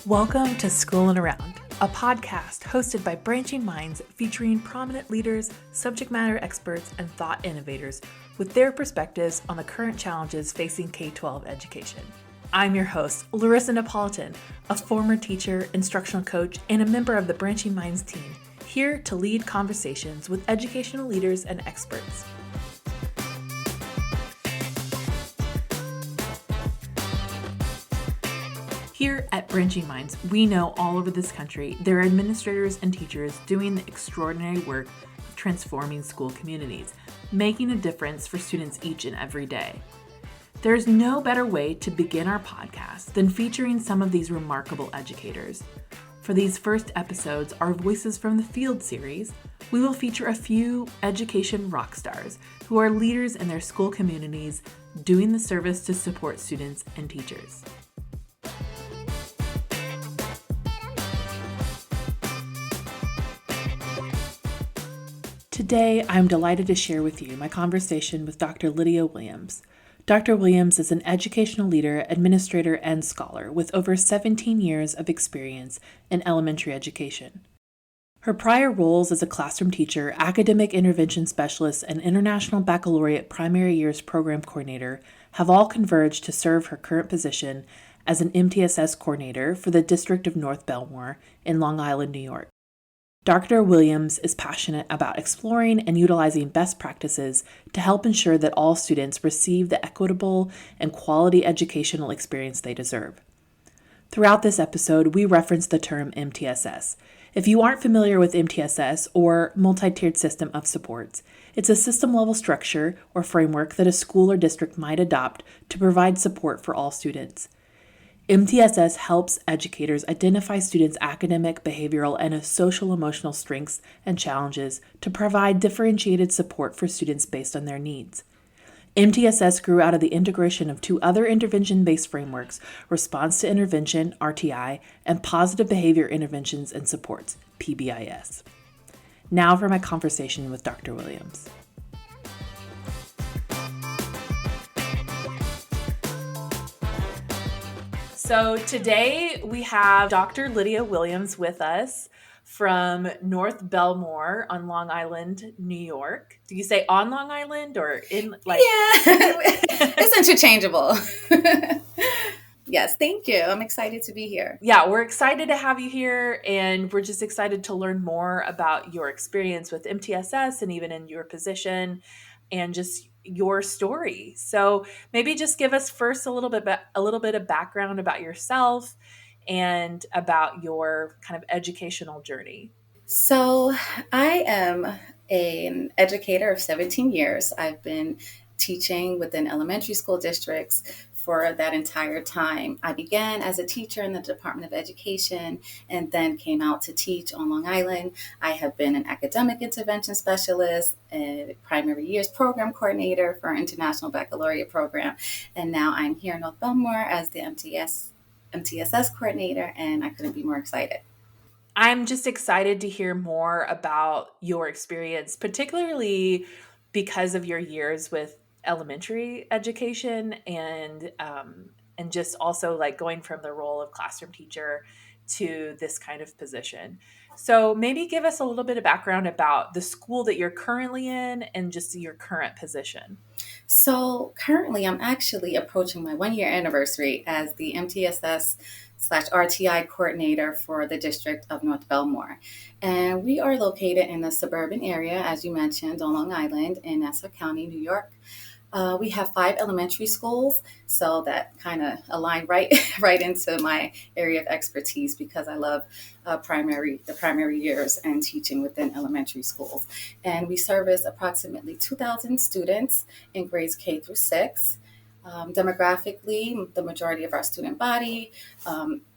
Welcome to Schoolin' Around, a podcast hosted by branching minds featuring prominent leaders, subject matter experts, and thought innovators with their perspectives on the current challenges facing K-12 education. I'm your host, Larissa Napolitan, a former teacher, instructional coach, and a member of the Branching Minds team, here to lead conversations with educational leaders and experts. Here at Branching Minds, we know all over this country there are administrators and teachers doing the extraordinary work of transforming school communities, making a difference for students each and every day. There's no better way to begin our podcast than featuring some of these remarkable educators. For these first episodes, our Voices from the Field series, we will feature a few education rock stars who are leaders in their school communities doing the service to support students and teachers. Today, I'm delighted to share with you my conversation with Dr. Lydia Williams. Dr. Williams is an educational leader, administrator, and scholar with over 17 years of experience in elementary education. Her prior roles as a classroom teacher, academic intervention specialist, and International Baccalaureate Primary Years Program Coordinator have all converged to serve her current position as an MTSS coordinator for the District of North Bellmore in Long Island, New York. Dr. Williams is passionate about exploring and utilizing best practices to help ensure that all students receive the equitable and quality educational experience they deserve. Throughout this episode, we reference the term MTSS. If you aren't familiar with MTSS, or multi-tiered system of supports, it's a system-level structure or framework that a school or district might adopt to provide support for all students. MTSS helps educators identify students' academic, behavioral, and social-emotional strengths and challenges to provide differentiated support for students based on their needs. MTSS grew out of the integration of two other intervention-based frameworks, Response to Intervention, RTI, and Positive Behavior Interventions and Supports, PBIS. Now for my conversation with Dr. Williams. So today we have Dr. Lydia Williams with us from North Bellmore on Long Island, New York. Do you say on Long Island or in like? Yeah, it's interchangeable. Yes, thank you. I'm excited to be here. Yeah, we're excited to have you here, and we're just excited to learn more about your experience with MTSS and even in your position and just your story. So maybe just give us first a little bit of background about yourself and about your kind of educational journey. So I am an educator of 17 years. I've been teaching within elementary school districts for that entire time. I began as a teacher in the Department of Education and then came out to teach on Long Island. I have been an academic intervention specialist, a primary years program coordinator for our International Baccalaureate program, and now I'm here in North Bellmore as the MTSS coordinator, and I couldn't be more excited. I'm just excited to hear more about your experience, particularly because of your years with elementary education and just also like going from the role of classroom teacher to this kind of position. So maybe give us a little bit of background about the school that you're currently in and just your current position. So currently, I'm actually approaching my 1 year anniversary as the MTSS/RTI coordinator for the District of North Bellmore. And we are located in the suburban area, as you mentioned, on Long Island in Nassau County, New York. We have 5 elementary schools, so that kind of aligned right into my area of expertise because I love the primary years and teaching within elementary schools. And we service approximately 2,000 students in grades K through 6. Demographically, the majority of our student body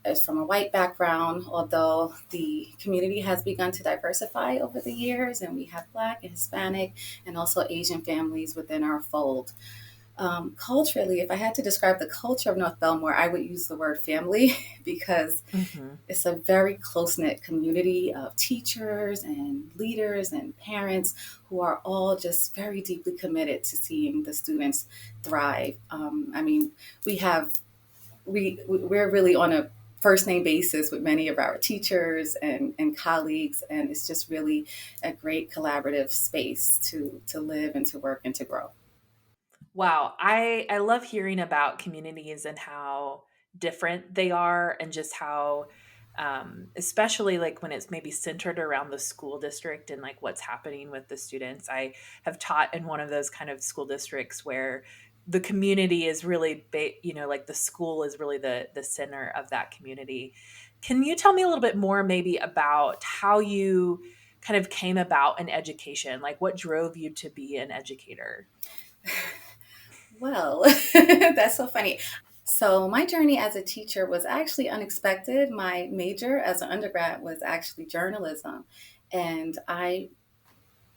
is from a white background, although the community has begun to diversify over the years, and we have Black and Hispanic and also Asian families within our fold. Culturally, if I had to describe the culture of North Bellmore, I would use the word family because it's a very close-knit community of teachers and leaders and parents who are all just very deeply committed to seeing the students thrive. We're really on a first name basis with many of our teachers and colleagues. And it's just really a great collaborative space to live and to work and to grow. Wow, I love hearing about communities and how different they are, and just how especially like when it's maybe centered around the school district and like what's happening with the students. I have taught in one of those kind of school districts where the community is really like the school is really the center of that community. Can you tell me a little bit more maybe about how you kind of came about in education? Like what drove you to be an educator? Well, that's so funny. So, my journey as a teacher was actually unexpected. My major as an undergrad was actually journalism. And I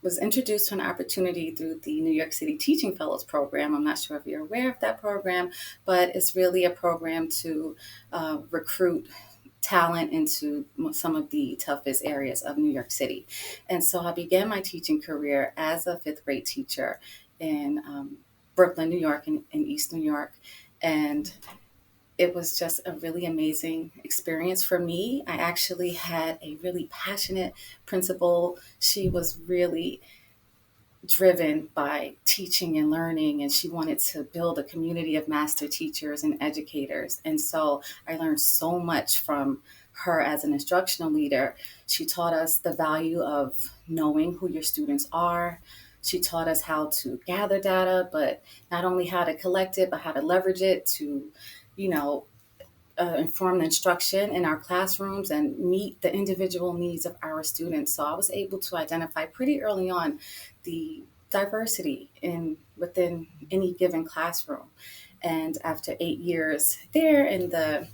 was introduced to an opportunity through the New York City Teaching Fellows Program. I'm not sure if you're aware of that program, but it's really a program to recruit talent into some of the toughest areas of New York City. And so I began my teaching career as a fifth grade teacher in Brooklyn, New York, and East New York. And it was just a really amazing experience for me. I actually had a really passionate principal. She was really driven by teaching and learning, and she wanted to build a community of master teachers and educators. And so I learned so much from her as an instructional leader. She taught us the value of knowing who your students are. She taught us how to gather data, but not only how to collect it, but how to leverage it to, you know, informed instruction in our classrooms and meet the individual needs of our students. So I was able to identify pretty early on the diversity in within any given classroom. And after 8 years there in the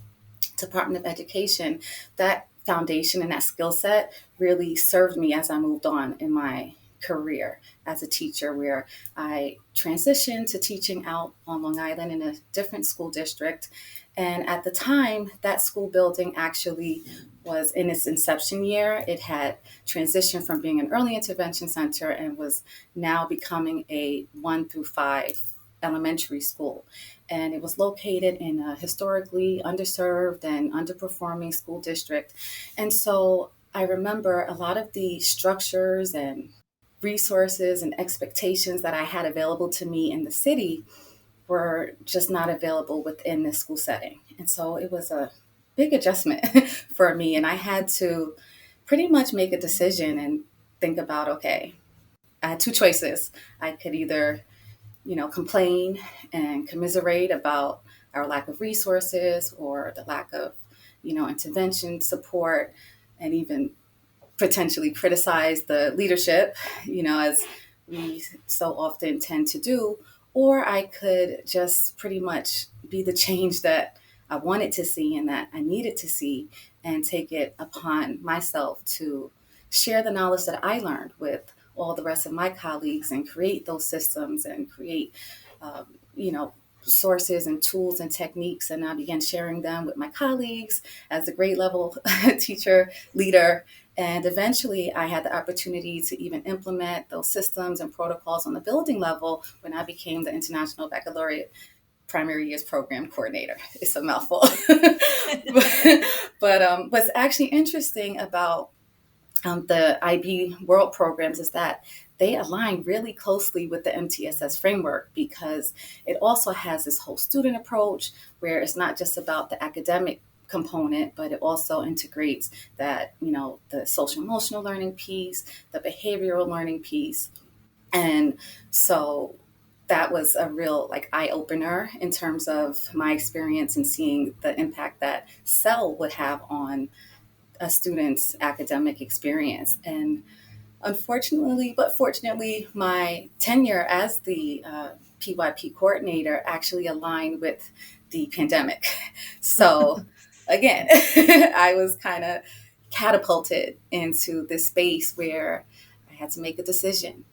Department of Education, that foundation and that skill set really served me as I moved on in my career as a teacher, where I transitioned to teaching out on Long Island in a different school district. And at the time, that school building actually was in its inception year. It had transitioned from being an early intervention center and was now becoming a 1 through 5 elementary school. And it was located in a historically underserved and underperforming school district. And so I remember a lot of the structures and resources and expectations that I had available to me in the city were just not available within this school setting. And so it was a big adjustment for me. And I had to pretty much make a decision and think about, okay, I had two choices. I could either, complain and commiserate about our lack of resources or the lack of, intervention support, and even potentially criticize the leadership, as we so often tend to do. Or I could just pretty much be the change that I wanted to see and that I needed to see, and take it upon myself to share the knowledge that I learned with all the rest of my colleagues and create those systems and create, um, you know, sources and tools and techniques. And I began sharing them with my colleagues as a grade level teacher, leader. And eventually I had the opportunity to even implement those systems and protocols on the building level when I became the International Baccalaureate Primary Years Program Coordinator. It's a mouthful. but what's actually interesting about the IB World programs is that they align really closely with the MTSS framework, because it also has this whole student approach where it's not just about the academic component, but it also integrates that, the social emotional learning piece, the behavioral learning piece. And so that was a real eye opener in terms of my experience and seeing the impact that cell would have on a student's academic experience. And unfortunately, but fortunately, my tenure as the PYP coordinator actually aligned with the pandemic. So again, I was kind of catapulted into this space where I had to make a decision,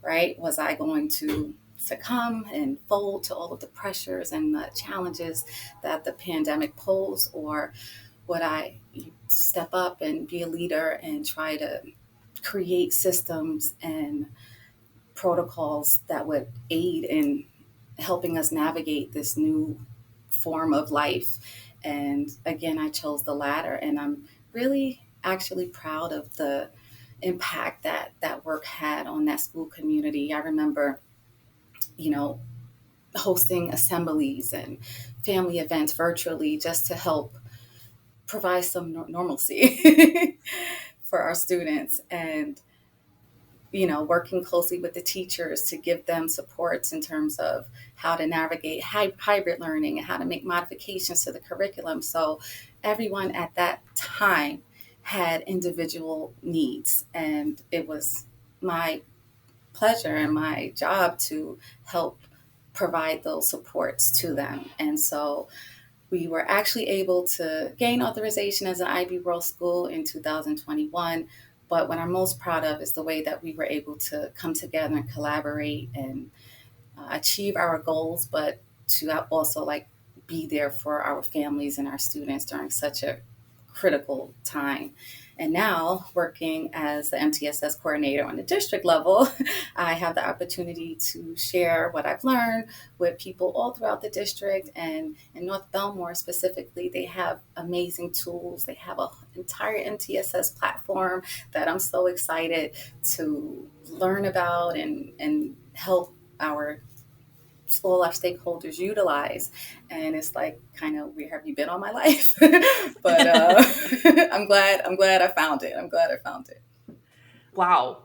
right? Was I going to succumb and fold to all of the pressures and the challenges that the pandemic posed, or would I step up and be a leader and try to create systems and protocols that would aid in helping us navigate this new form of life. And again, I chose the latter, and I'm really actually proud of the impact that that work had on that school community. I remember, you know, hosting assemblies and family events virtually just to help provide some normalcy for our students, and working closely with the teachers to give them supports in terms of how to navigate hybrid learning and how to make modifications to the curriculum. So everyone at that time had individual needs, and it was my pleasure and my job to help provide those supports to them. And so we were actually able to gain authorization as an IB World School in 2021. But what I'm most proud of is the way that we were able to come together and collaborate and achieve our goals, but to also like be there for our families and our students during such a critical time. And now, working as the MTSS coordinator on the district level, I have the opportunity to share what I've learned with people all throughout the district. And in North Bellmore specifically, they have amazing tools. They have an entire MTSS platform that I'm so excited to learn about and help our all our stakeholders utilize. And it's like, kind of, where have you been all my life? But I'm glad I found it. I'm glad I found it. Wow.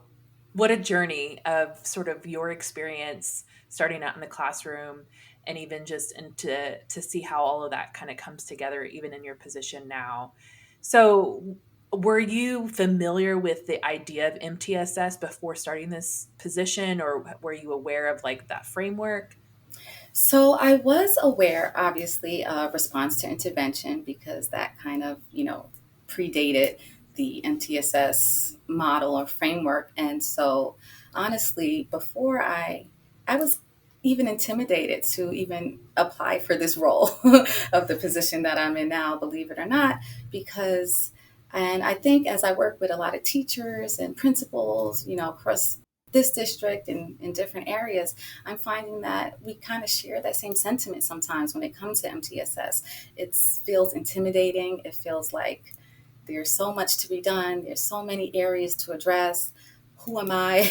What a journey of sort of your experience starting out in the classroom and even just into to see how all of that kind of comes together even in your position now. So were you familiar with the idea of MTSS before starting this position, or were you aware of like that framework? So I was aware, obviously, of response to intervention because that kind of, predated the MTSS model or framework. And so, honestly, before I was even intimidated to even apply for this role of the position that I'm in now, believe it or not, because, and I think as I work with a lot of teachers and principals, across this district and in different areas, I'm finding that we kind of share that same sentiment sometimes when it comes to MTSS. It feels intimidating. It feels like there's so much to be done. There's so many areas to address. Who am I?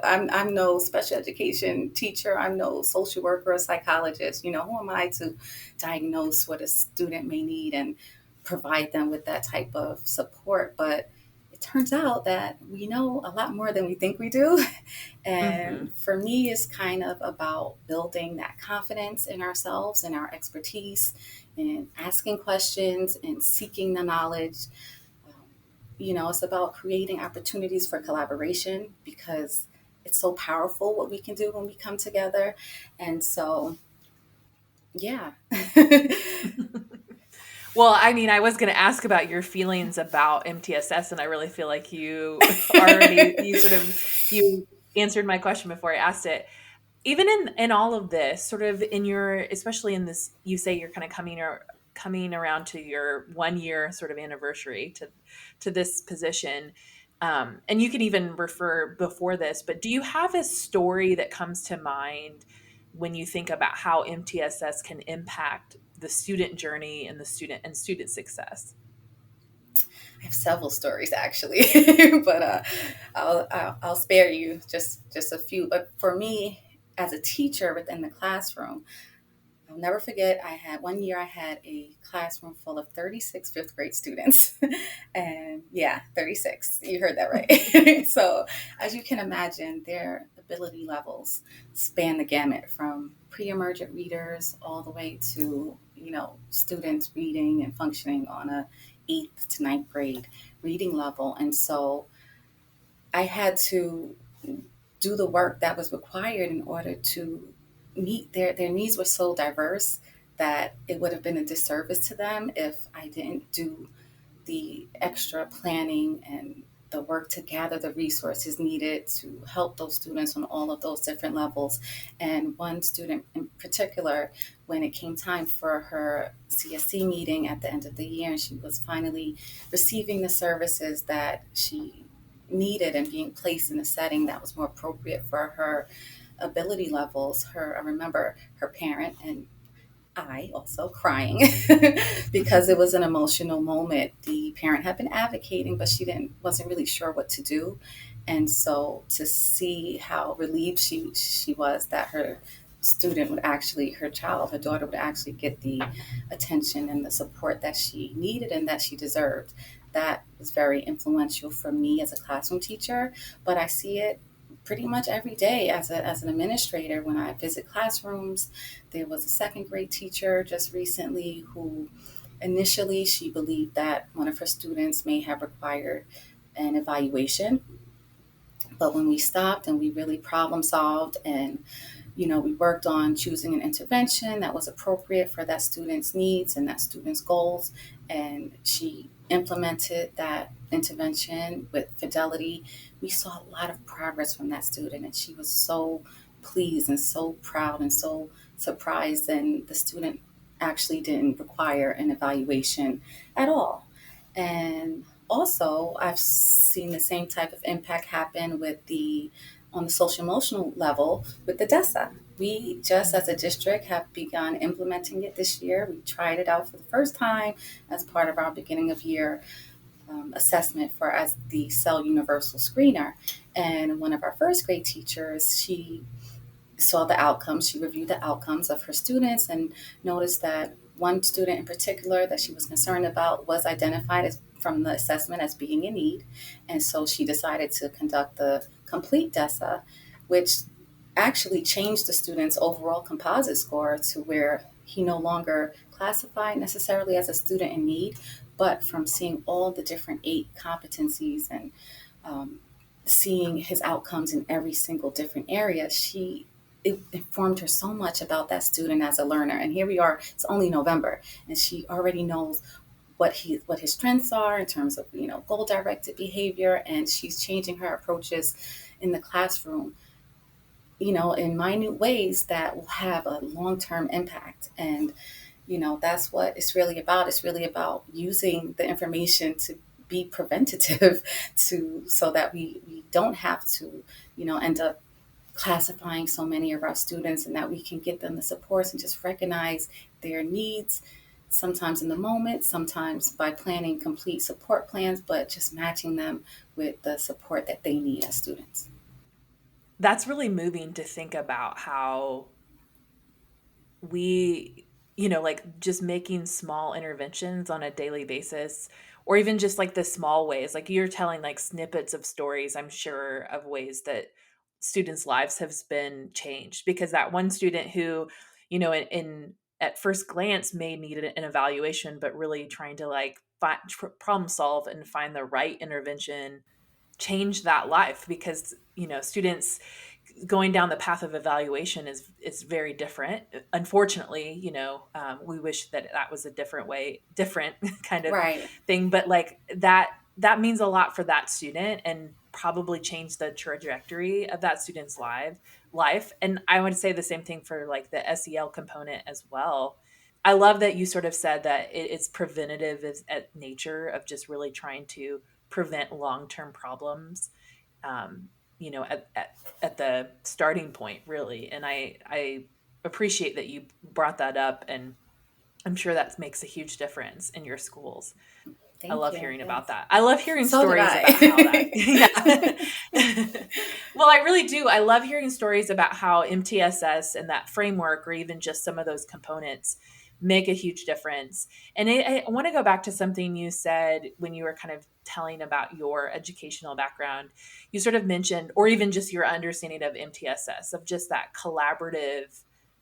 I'm no special education teacher. I'm no social worker or psychologist. Who am I to diagnose what a student may need and provide them with that type of support? But it turns out that we know a lot more than we think we do. Mhm. And for me, it's kind of about building that confidence in ourselves and our expertise and asking questions and seeking the knowledge. Um, it's about creating opportunities for collaboration because it's so powerful what we can do when we come together. And so, yeah. Well, I mean, I was going to ask about your feelings about MTSS, and I really feel like you already you answered my question before I asked it. Even in all of this, sort of in your, especially in this, you say you're kind of coming around to your 1 year sort of anniversary to this position. And you could even refer before this, but do you have a story that comes to mind when you think about how MTSS can impact the student journey and the student success? I have several stories actually, but I'll spare you just a few. But for me, as a teacher within the classroom, I'll never forget. I had 1 year. I had a classroom full of 36 fifth grade students, and yeah, 36. You heard that right. So, as you can imagine, their ability levels span the gamut from pre-emergent readers all the way to students reading and functioning on a eighth to ninth grade reading level, and so I had to do the work that was required in order to meet their needs were so diverse that it would have been a disservice to them if I didn't do the extra planning and the work to gather the resources needed to help those students on all of those different levels. And one student in particular, when it came time for her CSC meeting at the end of the year, and she was finally receiving the services that she needed and being placed in a setting that was more appropriate for her ability levels. I remember her parent and I also crying because it was an emotional moment. The parent had been advocating, but she didn't wasn't really sure what to do. And so to see how relieved she was that her student would actually, her child, her daughter would actually get the attention and the support that she needed and that she deserved. That was very influential for me as a classroom teacher, but I see it pretty much every day as an administrator when I visit classrooms. There was a second grade teacher just recently who initially she believed that one of her students may have required an evaluation. But when we stopped and we really problem solved and we worked on choosing an intervention that was appropriate for that student's needs and that student's goals. And she implemented that intervention with fidelity. We saw a lot of progress from that student, and she was so pleased and so proud and so surprised. And the student actually didn't require an evaluation at all. And also, I've seen the same type of impact happen with the on the social emotional level with the DESA. We just as a district have begun implementing it this year. We tried it out for the first time as part of our beginning of year assessment for as the Cell Universal Screener. And one of our first grade teachers, she saw the outcomes. She reviewed the outcomes of her students and noticed that one student in particular that she was concerned about was identified as from the assessment as being in need. And so she decided to conduct the complete DESA, which actually changed the student's overall composite score to where he no longer classified necessarily as a student in need, but from seeing all the different 8 competencies and um, seeing his outcomes in every single different area, it informed her so much about that student as a learner. And here we are, it's only November, and she already knows what his strengths are in terms of goal directed behavior, and she's changing her approaches in the classroom in minute ways that will have a long-term impact. And that's what it's really about. It's really about using the information to be preventative to so that we don't have to end up classifying so many of our students, and that we can get them the supports and just recognize their needs, sometimes in the moment, sometimes by planning complete support plans, but just matching them with the support that they need as students. That's really moving to think about how we, like just making small interventions on a daily basis, or even just like the small ways, like you're telling like snippets of stories, I'm sure, of ways that students' lives have been changed. Because that one student who, in at first glance may need an evaluation, but really trying to like problem solve and find the right intervention change that life. Because students going down the path of evaluation is very different. Unfortunately, we wish that that was a different kind of Right. thing. But like that means a lot for that student and probably change the trajectory of that student's life. And I would say the same thing for like the SEL component as well. I love that you sort of said that it's preventative at nature of just really trying to prevent long-term problems. Um, at the starting point, really. And I appreciate that you brought that up, and I'm sure that makes a huge difference in your schools. I Thank love you. hearing about Yes. that. I love hearing So did stories about how that, I. yeah. Well, I really do. I love hearing stories about how MTSS and that framework, or even just some of those components, make a huge difference. And I want to go back to something you said when you were kind of telling about your educational background. You sort of mentioned, or even just your understanding of MTSS, of just that collaborative,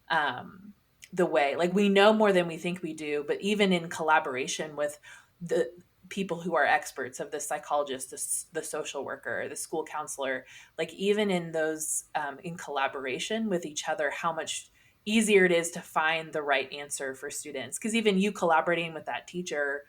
um, the way, like we know more than we think we do, but even in collaboration with the people who are experts, of the psychologist, the social worker, the school counselor, like even in those in collaboration with each other, how much easier it is to find the right answer for students. Because even you collaborating with that teacher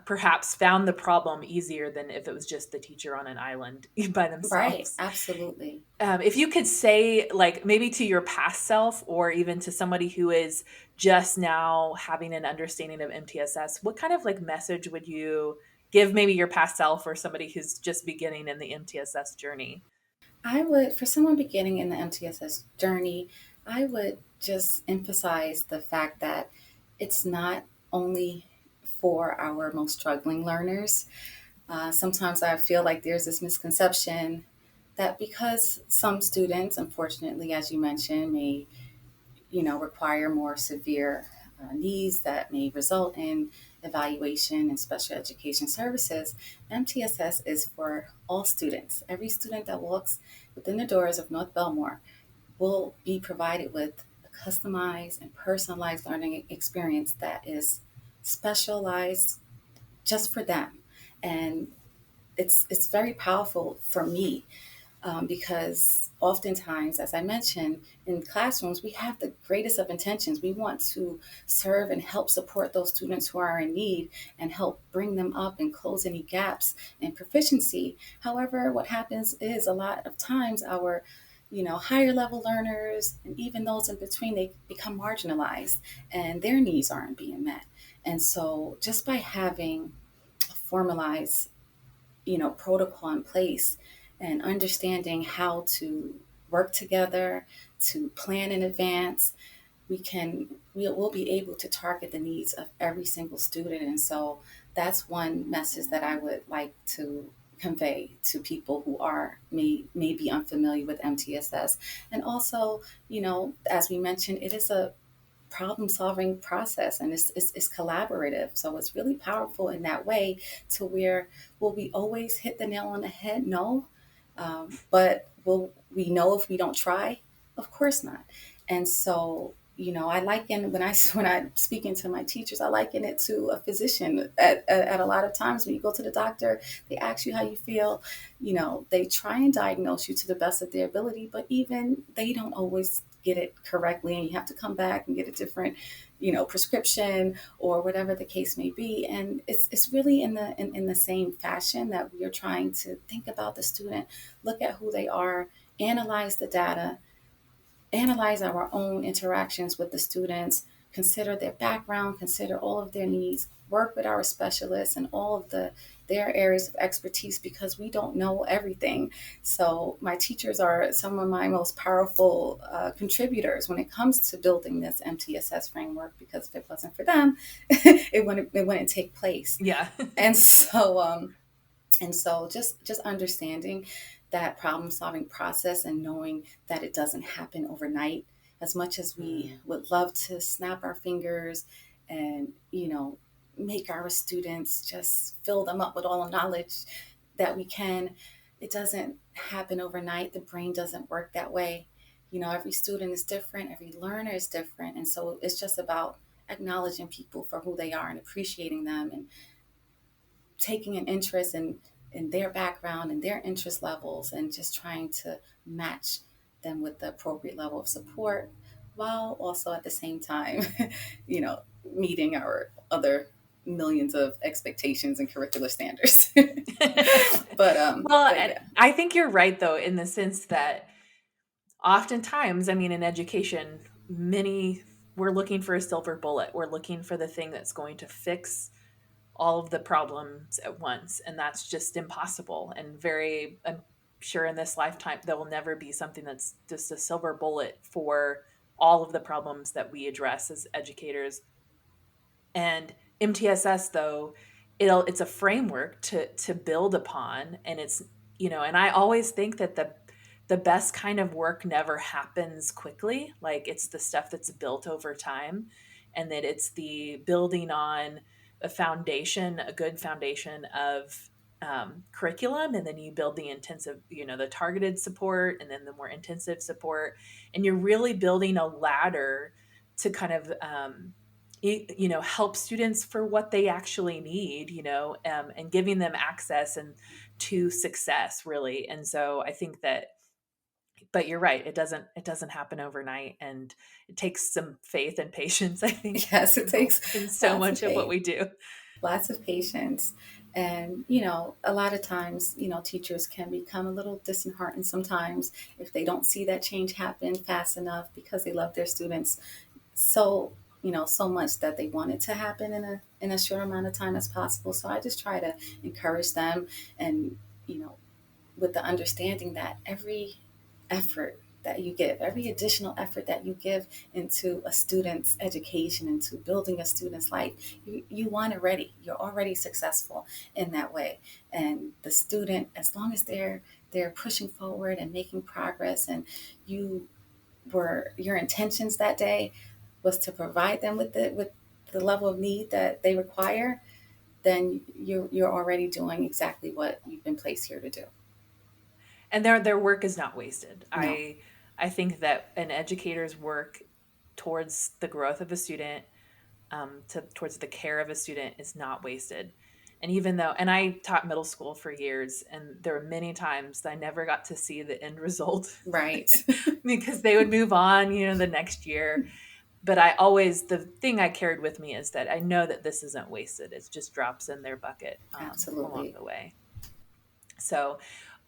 perhaps found the problem easier than if it was just the teacher on an island by Right. themselves. Absolutely. If you could say, like, maybe to your past self, or even to somebody who is just now having an understanding of MTSS, what kind of like message would you give maybe your past self, or somebody who's just beginning in the MTSS journey? I would, for someone beginning in the MTSS journey, I would just emphasize the fact that it's not only for our most struggling learners. Sometimes I feel like there's this misconception that because some students, unfortunately, as you mentioned, may require more severe needs that may result in evaluation and special education services, MTSS is for all students. Every student that walks within the doors of North Bellmore will be provided with a customized and personalized learning experience that is specialized just for them. And it's very powerful for me, because oftentimes, as I mentioned, in classrooms, we have the greatest of intentions. We want to serve and help support those students who are in need and help bring them up and close any gaps in proficiency. However, what happens is a lot of times our higher level learners and even those in between, they become marginalized and their needs aren't being met. And so just by having a formalized protocol in place and understanding how to work together, to plan in advance, we'll be able to target the needs of every single student. And so that's one message that I would like to convey to people who may be unfamiliar with MTSS. And also, as we mentioned, it is a problem solving process, and it's collaborative, so it's really powerful in that way. To where, will we always hit the nail on the head? No. But will we know if we don't try? Of course not. And so, I liken, when I'm speaking to my teachers, I liken it to a physician. At a lot of times when you go to the doctor, they ask you how you feel. They try and diagnose you to the best of their ability, but even they don't always get it correctly, and you have to come back and get a different prescription or whatever the case may be. And it's really in the same fashion that we are trying to think about the student, look at who they are, analyze the data, analyze our own interactions with the students, consider their background, consider all of their needs, work with our specialists and all of their areas of expertise, because we don't know everything. So my teachers are some of my most powerful contributors when it comes to building this MTSS framework, because if it wasn't for them, it wouldn't take place. Yeah. And so just understanding that problem solving process and knowing that it doesn't happen overnight. As much as we would love to snap our fingers and make our students, just fill them up with all the knowledge that we can, it doesn't happen overnight. The brain doesn't work that way. Every student is different, every learner is different, and so it's just about acknowledging people for who they are and appreciating them, and taking an interest in their background and their interest levels, and just trying to match them with the appropriate level of support, while also at the same time meeting our other millions of expectations and curricular standards. Well, But and yeah. I think you're right, though, in the sense that oftentimes, I mean, in education, we're looking for a silver bullet. We're looking for the thing that's going to fix all of the problems at once. And that's just impossible. And I'm sure in this lifetime, there will never be something that's just a silver bullet for all of the problems that we address as educators. And MTSS, though, it's a framework to build upon, and and I always think that the best kind of work never happens quickly. Like, it's the stuff that's built over time, and that it's the building on a good foundation of curriculum, and then you build the intensive, the targeted support, and then the more intensive support, and you're really building a ladder to kind of help students for what they actually need, and giving them access and to success, really. And so I think that, but you're right, it doesn't happen overnight, and it takes some faith and patience, I think, Yes, it takes in so lots of much of what faith, we do. lots of patience. And, a lot of times, teachers can become a little disheartened sometimes if they don't see that change happen fast enough, because they love their students so, so much that they want it to happen in a short amount of time as possible. So I just try to encourage them, and, you know, with the understanding that every effort that you give, every additional effort that you give into a student's education, into building a student's life, you won already. You're already successful in that way. And the student, as long as they're pushing forward and making progress, and you were your intentions that day was to provide them with the level of need that they require, then you're already doing exactly what you've been placed here to do. And their work is not wasted. No. I think that an educator's work towards the growth of a student, towards the care of a student, is not wasted. And even though, and I taught middle school for years, and there were many times that I never got to see the end result Right. because they would move on, the next year. But I always, the thing I carried with me is that I know that this isn't wasted. It just drops in their bucket along Absolutely. the way. So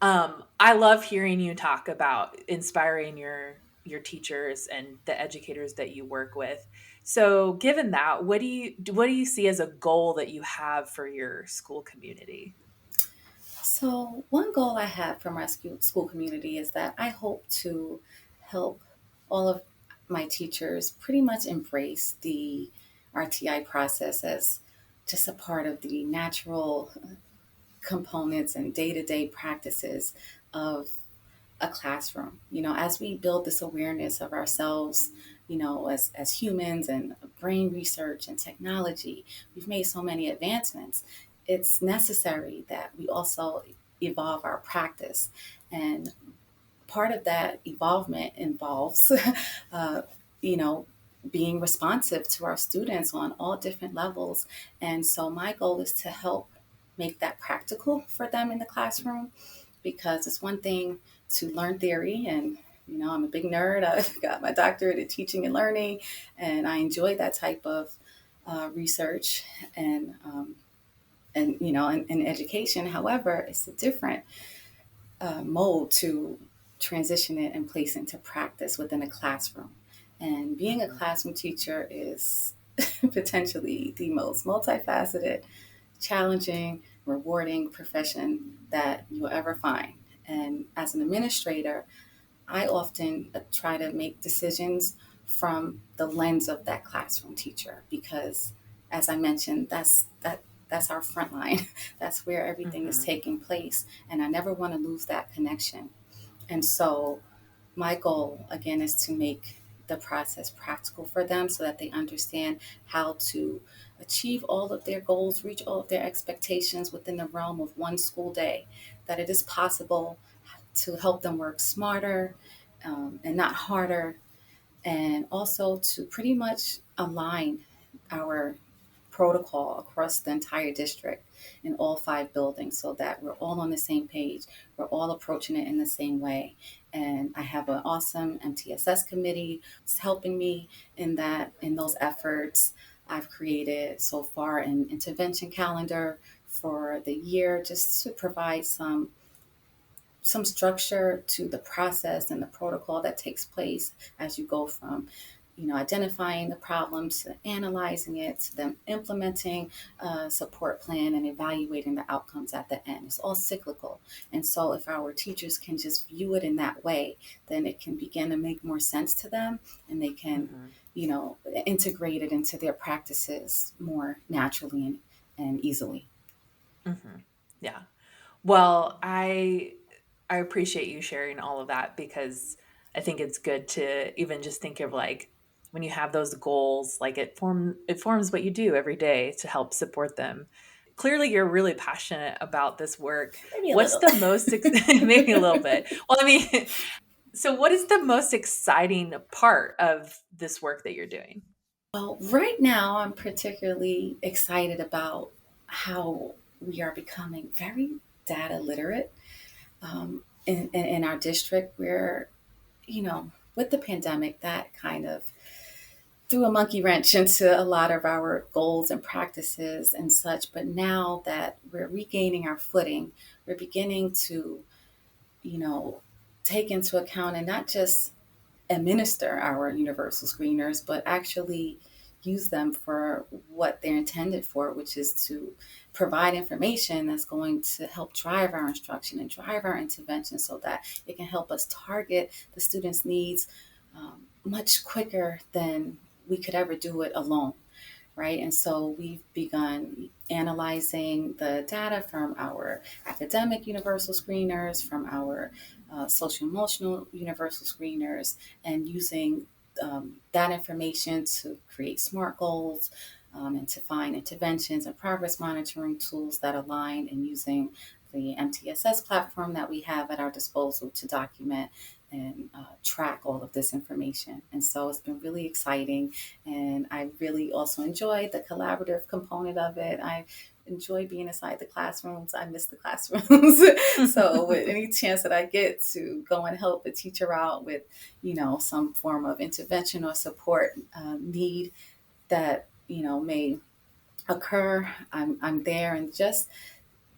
I love hearing you talk about inspiring your teachers and the educators that you work with. So given that, what do you see as a goal that you have for your school community? So, one goal I have for my school community is that I hope to help all of my teachers pretty much embrace the RTI process as just a part of the natural components and day to day practices of a classroom. As we build this awareness of ourselves, as humans and brain research and technology, we've made so many advancements. It's necessary that we also evolve our practice. And part of that evolvement involves, uh, you know, being responsive to our students on all different levels. And so my goal is to help make that practical for them in the classroom, because it's one thing to learn theory, and I'm a big nerd. I've got my doctorate in teaching and learning, and I enjoy that type of research and education. However, it's a different mode to transition it and place it into practice within a classroom. And being a Mhm. classroom teacher is potentially the most multifaceted, challenging, rewarding profession that you'll ever find. And as an administrator, I often try to make decisions from the lens of that classroom teacher, because, as I mentioned, that's our front line. That's where everything is Mhm. taking place, and I never want to lose that connection. And so my goal, again, is to make the process practical for them so that they understand how to achieve all of their goals, reach all of their expectations within the realm of one school day, that it is possible to help them work smarter and not harder, and also to pretty much align our protocol across the entire district in all five buildings so that we're all on the same page. We're all approaching it in the same way. And I have an awesome MTSS committee that's helping me in those efforts. I've created so far an intervention calendar for the year just to provide some structure to the process and the protocol that takes place as you go from identifying the problems to analyzing it to them implementing a support plan and evaluating the outcomes at the end. It's all cyclical. And so if our teachers can just view it in that way, then it can begin to make more sense to them, and they can Mhm. integrate it into their practices more naturally and easily. Mhm. Yeah. Well, I appreciate you sharing all of that because I think it's good to even just think of like when you have those goals, like it forms what you do every day to help support them. Clearly, you're really passionate about this work. Maybe a What's little. the most maybe a little bit? Well, I mean, so what is the most exciting part of this work that you're doing? Well, right now, I'm particularly excited about how we are becoming very data literate in our district. Where, with the pandemic, that kind of threw a monkey wrench into a lot of our goals and practices and such. But now that we're regaining our footing, we're beginning to, you know, take into account and not just administer our universal screeners, but actually use them for what they're intended for, which is to provide information that's going to help drive our instruction and drive our intervention so that it can help us target the students' needs much quicker than we could ever do it alone, right? And so we've begun analyzing the data from our academic universal screeners, from our social emotional universal screeners, and using that information to create SMART goals, and to find interventions and progress monitoring tools that align, and using the MTSS platform that we have at our disposal to document and track all of this information. And so it's been really exciting. And I really also enjoy the collaborative component of it. I enjoy being inside the classrooms. I miss the classrooms. So with any chance that I get to go and help a teacher out with, some form of intervention or support need that, may occur, I'm there. And just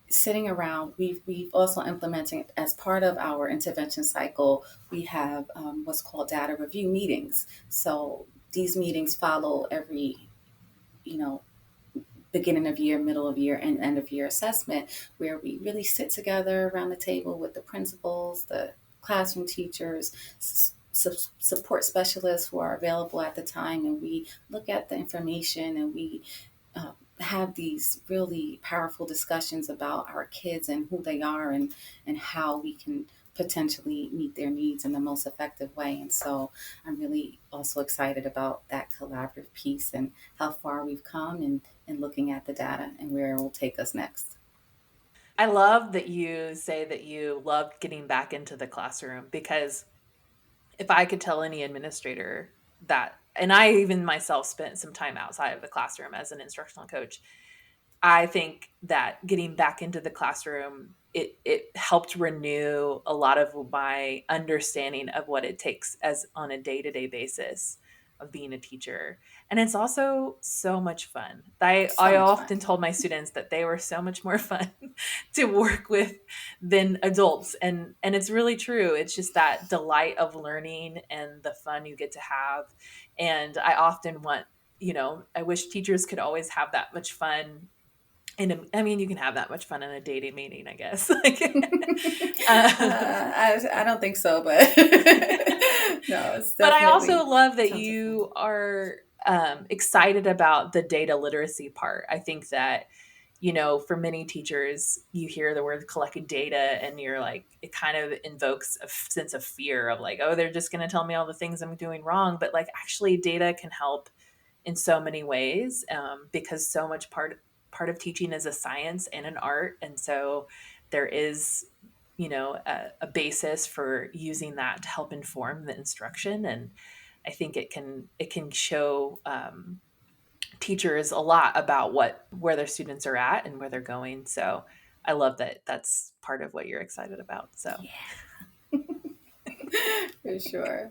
sitting around, we've also implemented as part of our intervention cycle, we have what's called data review meetings. So these meetings follow every, you know, beginning of year, middle of year, and end of year assessment, where we really sit together around the table with the principals, the classroom teachers, support specialists who are available at the time, and we look at the information, and we have these really powerful discussions about our kids and who they are, and how we can potentially meet their needs in the most effective way. And so I'm really also excited about that collaborative piece and how far we've come in looking at the data and where it will take us next. I love that you say that you loved getting back into the classroom, because if I could tell any administrator that, and I even myself spent some time outside of the classroom as an instructional coach, I think that getting back into the classroom, it helped renew a lot of my understanding of what it takes as on a day-to-day basis of being a teacher. And it's also so much fun. So I much fun. often told my students that they were so much more fun to work with than adults. And it's really true. It's just that delight of learning and the fun you get to have. And I often want, I wish teachers could always have that much fun. And I mean, you can have that much fun in a daily meeting, I guess. Um, I don't think so, but no, it's but I also definitely love that tons of fun. you are excited about the data literacy part. I think that, for many teachers, you hear the word collecting data and you're like, it kind of invokes a sense of fear of like, oh, they're just going to tell me all the things I'm doing wrong. But like, actually, data can help in so many ways, because so much part of teaching is a science and an art, and so there is a basis for using that to help inform the instruction. And I think it can show teachers a lot about where their students are at and where they're going. So I love that that's part of what you're excited about. So For sure.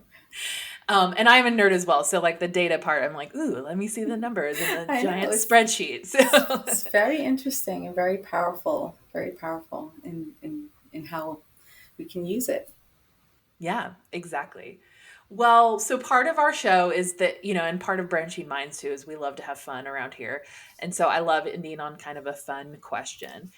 and I'm a nerd as well. So like the data part, I'm like, ooh, let me see the numbers in the I know giant it's spreadsheet. it's very interesting and very powerful in how we can use it. Yeah, exactly. Well, so part of our show is that, and part of Branching Minds too, is we love to have fun around here. And so I love ending on kind of a fun question.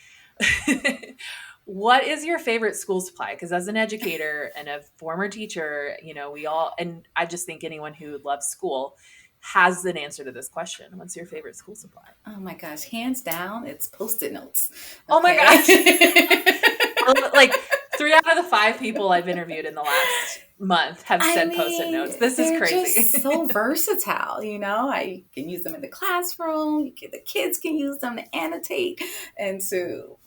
What is your favorite school supply? Because as an educator and a former teacher, we all, and I just think anyone who loves school has an answer to this question. What's your favorite school supply? Oh my gosh, hands down, it's post-it notes. Oh my Okay. gosh. Like 3 out of the 5 people I've interviewed in the last month have I said post-it mean, notes. This is they're crazy. just so versatile, I can use them in the classroom. The kids can use them to annotate and to,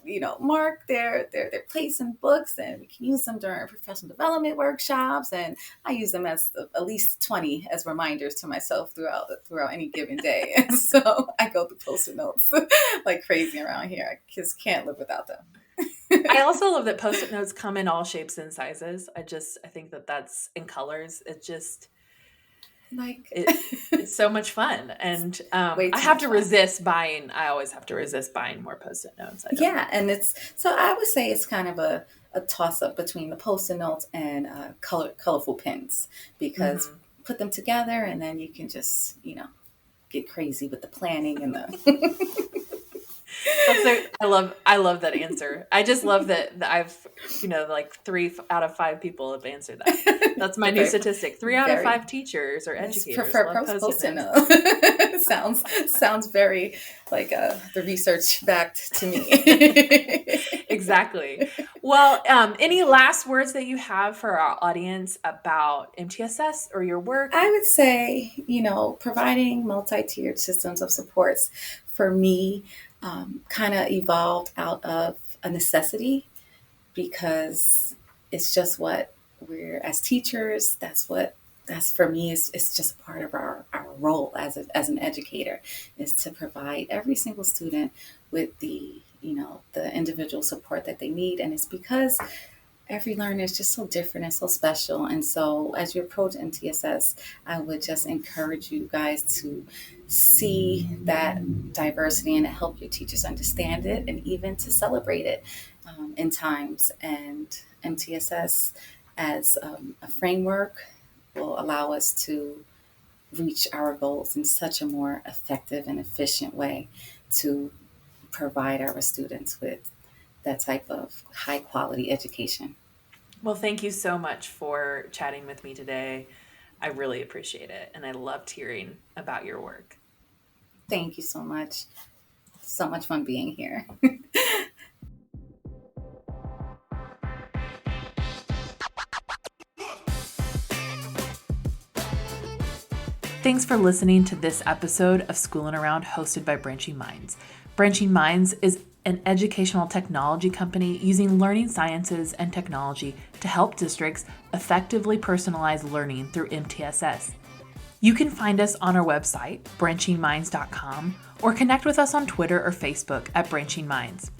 mark their place in books, and we can use them during professional development workshops. And I use them as at least 20 as reminders to myself throughout any given day. And so I go through post-it notes like crazy around here. I just can't live without them. I also love that post-it notes come in all shapes and sizes. I think that that's in colors. Like It's so much fun. And way I too have much to fun. resist buying. I always have to resist buying more post-it notes. I don't Yeah, know. and it's so I would say it's kind of a toss up between the post-it notes and colorful pens, because Hmm. put them together and then you can just get crazy with the planning and the. I love that answer. I just love that I've, like 3 out of 5 people have answered that. That's my new very, statistic. 3 out of 5 teachers or educators love posting Post-it notes. sounds very like the research backed to me. Exactly. Well, any last words that you have for our audience about MTSS or your work? I would say, providing multi-tiered systems of supports for me kind of evolved out of a necessity, because it's just what we're, as teachers, that's for me, it's just part of our role as an educator, is to provide every single student with the individual support that they need. And it's because every learner is just so different and so special. And so as you approach MTSS, I would just encourage you guys to see that diversity and to help your teachers understand it, and even to celebrate it in times. And MTSS as a framework will allow us to reach our goals in such a more effective and efficient way, to provide our students with that type of high quality education. Well, thank you so much for chatting with me today. I really appreciate it. And I loved hearing about your work. Thank you so much. So much fun being here. Thanks for listening to this episode of Schoolin' Around, hosted by Branching Minds. Branching Minds is an educational technology company using learning sciences and technology to help districts effectively personalize learning through MTSS. You can find us on our website, branchingminds.com, or connect with us on Twitter or Facebook at Branching Minds.